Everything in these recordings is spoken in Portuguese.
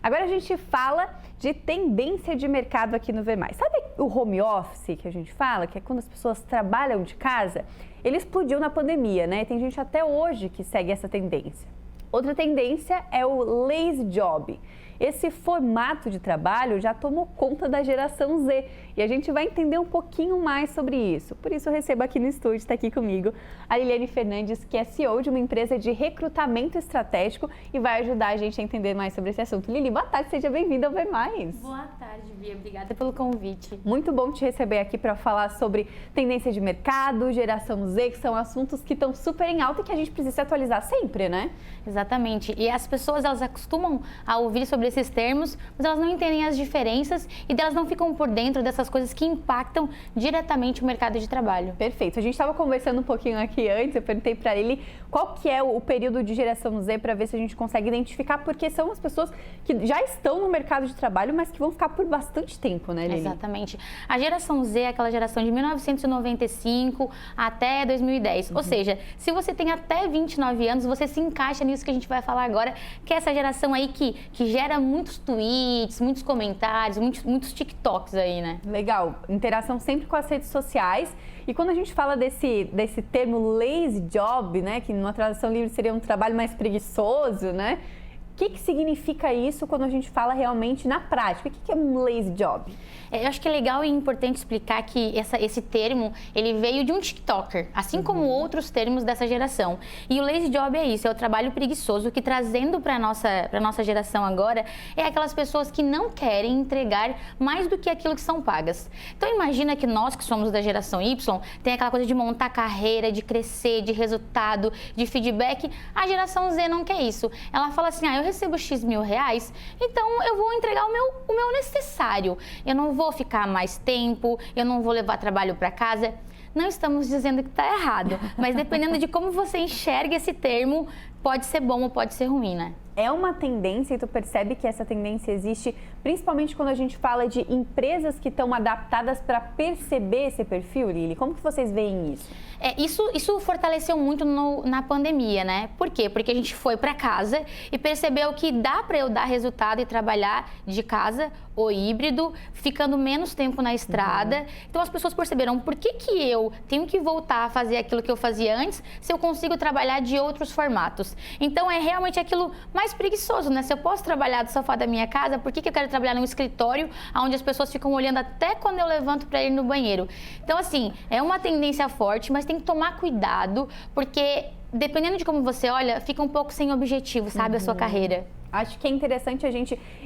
Agora a gente fala de tendência de mercado aqui no Ver Mais. Sabe o home office que a gente fala, que é quando as pessoas trabalham de casa? Ele explodiu na pandemia, né? Tem gente até hoje que segue essa tendência. Outra tendência é o lazy job. Esse formato de trabalho já tomou conta da geração Z e a gente vai entender um pouquinho mais sobre isso. Por isso eu recebo aqui no estúdio, está aqui comigo, a Liliane Fernandes, que é CEO de uma empresa de recrutamento estratégico e vai ajudar a gente a entender mais sobre esse assunto. Lili, boa tarde, seja bem-vinda ao Ver Mais. Boa tarde, Bia. Obrigada pelo convite. Muito bom te receber aqui para falar sobre tendência de mercado, geração Z, que são assuntos que estão super em alta e que a gente precisa se atualizar sempre, né? Exatamente. E as pessoas, elas acostumam a ouvir sobre esses termos, mas elas não entendem as diferenças e elas não ficam por dentro dessas coisas que impactam diretamente o mercado de trabalho. Perfeito. A gente estava conversando um pouquinho aqui antes, eu perguntei para ele qual que é o período de geração Z para ver se a gente consegue identificar, porque são as pessoas que já estão no mercado de trabalho, mas que vão ficar por bastante tempo, né, Lili? Exatamente. A geração Z é aquela geração de 1995 até 2010. Ou seja, se você tem até 29 anos, você se encaixa nisso que a gente vai falar agora, que é essa geração aí que gera muitos tweets, muitos comentários, muitos TikToks aí, né? Legal. Interação sempre com as redes sociais. E quando a gente fala desse termo lazy job, né, que numa tradução livre seria um trabalho mais preguiçoso, né? O que significa isso quando a gente fala realmente na prática? O que é um lazy job? Eu acho que é legal e importante explicar que esse termo, ele veio de um TikToker, assim como outros termos dessa geração. E o lazy job é isso, é o trabalho preguiçoso que, trazendo para a nossa geração agora, é aquelas pessoas que não querem entregar mais do que aquilo que são pagas. Então imagina que nós que somos da geração Y, tem aquela coisa de montar carreira, de crescer, de resultado, de feedback. A geração Z não quer isso. Ela fala assim, eu recebo X mil reais, então eu vou entregar o meu necessário. Eu não vou ficar mais tempo, eu não vou levar trabalho para casa. Não estamos dizendo que está errado, mas dependendo de como você enxerga esse termo, pode ser bom ou pode ser ruim, né? É uma tendência e tu percebe que essa tendência existe principalmente quando a gente fala de empresas que estão adaptadas para perceber esse perfil, Lili? Como que vocês veem isso? Isso fortaleceu muito na pandemia, né? Por quê? Porque a gente foi para casa e percebeu que dá para eu dar resultado e trabalhar de casa ou híbrido, ficando menos tempo na estrada. Então as pessoas perceberam por que eu tenho que voltar a fazer aquilo que eu fazia antes se eu consigo trabalhar de outros formatos. Então é realmente aquilo mais preguiçoso, né? Se eu posso trabalhar do sofá da minha casa, por que eu quero trabalhar num escritório onde as pessoas ficam olhando até quando eu levanto para ir no banheiro? Então assim, é uma tendência forte, mas tem que tomar cuidado, porque dependendo de como você olha, fica um pouco sem objetivo, sabe, a sua carreira. Acho que é interessante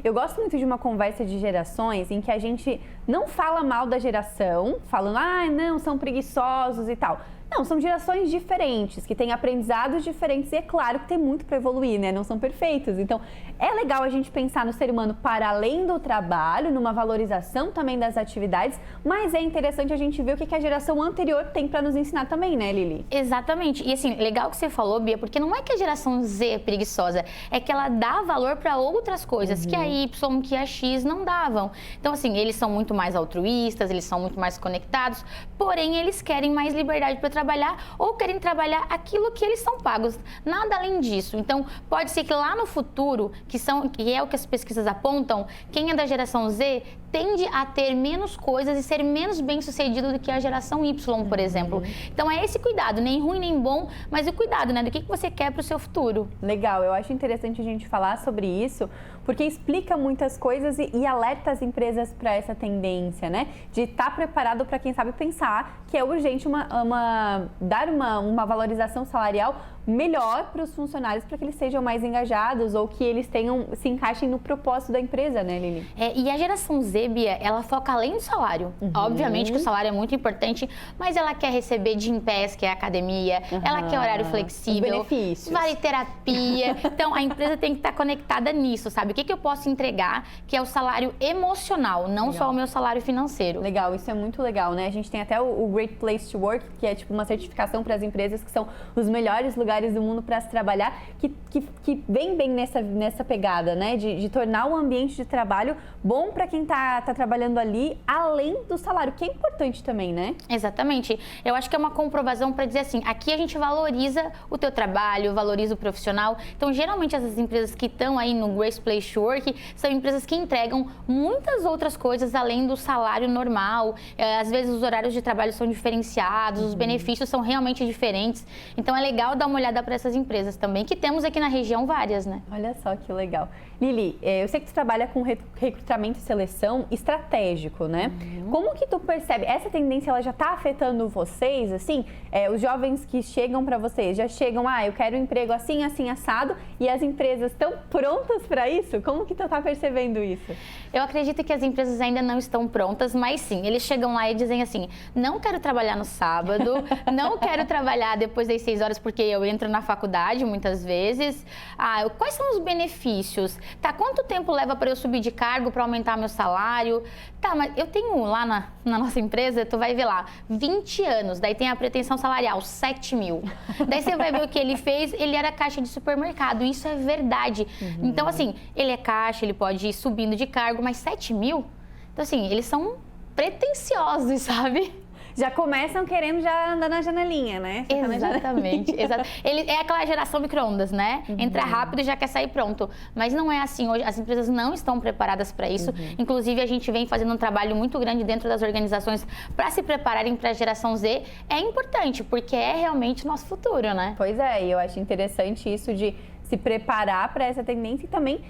eu gosto muito de uma conversa de gerações em que a gente não fala mal da geração, falando, não, são preguiçosos e tal. Não, são gerações diferentes, que têm aprendizados diferentes e é claro que tem muito para evoluir, né? Não são perfeitos. Então, é legal a gente pensar no ser humano para além do trabalho, numa valorização também das atividades, mas é interessante a gente ver o que a geração anterior tem para nos ensinar também, né, Lili? Exatamente. E assim, legal que você falou, Bia, porque não é que a geração Z é preguiçosa, é que ela dá valor para outras coisas que a Y, que a X não davam. Então, assim, eles são muito mais altruístas, eles são muito mais conectados, porém, eles querem mais liberdade para trabalhar ou querem trabalhar aquilo que eles são pagos, nada além disso. Então, pode ser que lá no futuro, que é o que as pesquisas apontam, quem é da geração Z tende a ter menos coisas e ser menos bem-sucedido do que a geração Y, por exemplo. Então, é esse cuidado, nem ruim nem bom, mas o cuidado, né, do que você quer para o seu futuro. Legal, eu acho interessante a gente falar sobre isso, porque explica muitas coisas e alerta as empresas para essa tendência, né? De estar preparado para quem sabe pensar que é urgente dar uma valorização salarial melhor para os funcionários, para que eles sejam mais engajados ou que eles se encaixem no propósito da empresa, né, Lili? E a geração Z, Bia, ela foca além do salário. Obviamente que o salário é muito importante, mas ela quer receber Gympass, que é a academia, ela quer horário flexível, benefícios, vale terapia. Então, a empresa tem que estar conectada nisso, sabe? O que eu posso entregar, que é o salário emocional, não só o meu salário financeiro. Legal, isso é muito legal, né? A gente tem até o Great Place to Work, que é tipo uma certificação para as empresas que são os melhores lugares lugares do mundo para se trabalhar, que vem bem nessa pegada, né? De tornar o ambiente de trabalho bom para quem tá trabalhando ali, além do salário, que é importante também, né? Exatamente. Eu acho que é uma comprovação para dizer assim, aqui a gente valoriza o teu trabalho, valoriza o profissional. Então, geralmente, essas empresas que estão aí no Great Place to Work são empresas que entregam muitas outras coisas além do salário normal. Às vezes, os horários de trabalho são diferenciados, os benefícios são realmente diferentes. Então, é legal dar uma olhada para essas empresas também, que temos aqui na região várias, né? Olha só que legal. Lili, eu sei que tu trabalha com recrutamento e seleção estratégico, né? Como que tu percebe? Essa tendência, ela já está afetando vocês, assim? Os jovens que chegam para vocês, já chegam, eu quero um emprego assim, assim, assado, e as empresas estão prontas para isso? Como que tu tá percebendo isso? Eu acredito que as empresas ainda não estão prontas, mas sim, eles chegam lá e dizem assim, não quero trabalhar no sábado, não quero trabalhar depois das 6 horas porque eu entro na faculdade muitas vezes. Quais são os benefícios? Tá, quanto tempo leva para eu subir de cargo, para aumentar meu salário? Tá, mas eu tenho lá na nossa empresa, tu vai ver lá, 20 anos, daí tem a pretensão salarial, 7 mil. Daí você vai ver o que ele fez, ele era caixa de supermercado, isso é verdade. Então, assim, ele é caixa, ele pode ir subindo de cargo, mas 7 mil? Então, assim, eles são pretensiosos, sabe? Já começam querendo já andar na janelinha, né? Exatamente. Ele é aquela geração micro-ondas, né? Entra rápido e já quer sair pronto. Mas não é assim hoje. As empresas não estão preparadas para isso. Inclusive, a gente vem fazendo um trabalho muito grande dentro das organizações para se prepararem para a geração Z. É importante, porque é realmente o nosso futuro, né? Pois é, e eu acho interessante isso de se preparar para essa tendência e também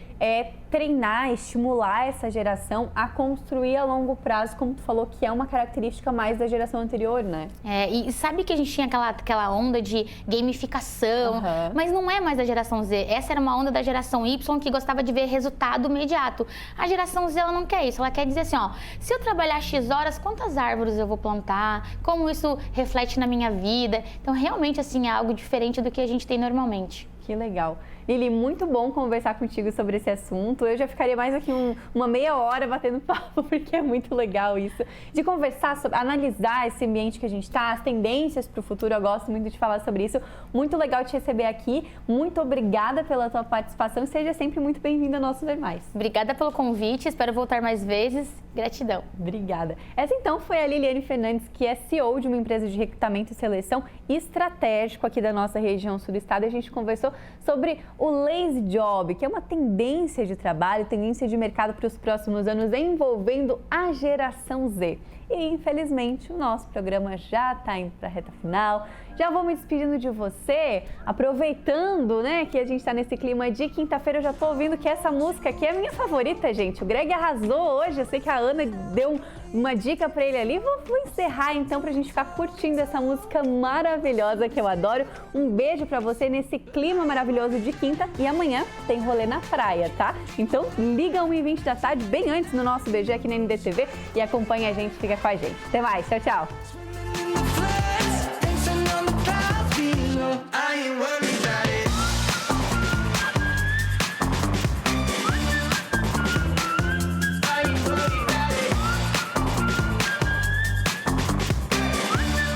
treinar, estimular essa geração a construir a longo prazo, como tu falou, que é uma característica mais da geração anterior, né? E sabe que a gente tinha aquela onda de gamificação, mas não é mais da geração Z. Essa era uma onda da geração Y que gostava de ver resultado imediato. A geração Z, ela não quer isso. Ela quer dizer assim, se eu trabalhar X horas, quantas árvores eu vou plantar? Como isso reflete na minha vida? Então, realmente, assim, é algo diferente do que a gente tem normalmente. Que legal. Lili, muito bom conversar contigo sobre esse assunto. Eu já ficaria mais aqui uma meia hora batendo papo, porque é muito legal isso. De conversar, analisar esse ambiente que a gente está, as tendências para o futuro. Eu gosto muito de falar sobre isso. Muito legal te receber aqui. Muito obrigada pela tua participação e seja sempre muito bem-vinda ao nosso Ver Mais. Obrigada pelo convite. Espero voltar mais vezes. Gratidão. Obrigada. Essa então foi a Liliane Fernandes, que é CEO de uma empresa de recrutamento e seleção estratégico aqui da nossa região sul do estado. A gente conversou sobre o Lazy Job, que é uma tendência de trabalho, tendência de mercado para os próximos anos envolvendo a geração Z. E, infelizmente, o nosso programa já está indo para a reta final. Já vou me despedindo de você, aproveitando, né, que a gente está nesse clima de quinta-feira. Eu já estou ouvindo que essa música aqui é a minha favorita, gente. O Greg arrasou hoje. Eu sei que a Ana deu uma dica para ele ali. Vou encerrar, então, para a gente ficar curtindo essa música maravilhosa que eu adoro. Um beijo para você nesse clima maravilhoso de quinta. E amanhã tem rolê na praia, tá? Então, liga 1h20 da tarde, bem antes no nosso BG aqui na NDTV e acompanha a gente, fica com a gente. Até mais, tchau, tchau!